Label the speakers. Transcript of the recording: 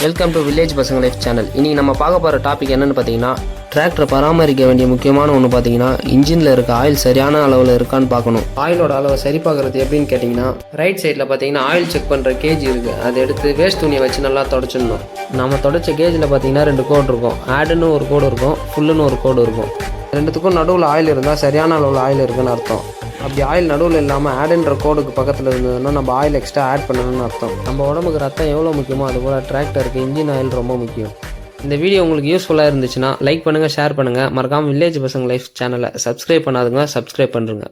Speaker 1: Welcome to village பசங்க life channel. இன்றைக்கி நம்ம பார்க்க போகிற டாபிக் என்னென்னு பார்த்தீங்கன்னா, டிராக்டரை பராமரிக்க வேண்டிய முக்கியமான ஒன்று பார்த்தீங்கன்னா, இன்ஜினில் இருக்க ஆயில் சரியான அளவில் இருக்கான்னு பார்க்கணும். ஆயிலோட அளவை சரி பார்க்குறது எப்படின்னு கேட்டிங்கன்னா, ரைட் சைடில் பார்த்தீங்கன்னா ஆயில் செக் பண்ணுற கேஜ் இருக்குது. அதை எடுத்து வேஸ்ட் துணியை வச்சு நல்லா தொடச்சிடணும். நம்ம தொடச்ச கேஜில் பார்த்தீங்கன்னா 2 கோடு இருக்கும். ஆடுன்னு ஒரு கோடு இருக்கும், ஃபுல்லுன்னு ஒரு கோடு இருக்கும். ரெண்டுத்துக்கும் நடுவில் ஆயில் இருந்தால் சரியான அளவில் ஆயில் இருக்குன்னு அர்த்தம். அப்படி ஆயில் நடுவில் இல்லாமல் ஆடுன்ற கோடுக்கு பக்கத்தில் இருந்ததுன்னா நம்ம ஆயில் எக்ஸ்ட்ரா ஆட் பண்ணணும்னு அர்த்தம். நம்ம உடம்புக்கு ரத்தம் எவ்வளோ முக்கியமோ அதுபோல் டிராக்டருக்கு இன்ஜின் ஆயில் ரொம்ப முக்கியம். இந்த வீடியோ உங்களுக்கு யூஸ்ஃபுல்லாக இருந்துச்சுன்னா லைக் பண்ணுங்கள், ஷேர் பண்ணுங்கள். மறக்காமல் வில்லேஜ் பசங்க லைஃப் சேனலை சப்ஸ்கிரைப் பண்ணாதுங்க, சப்ஸ்கிரைப் பண்ணுறேங்க.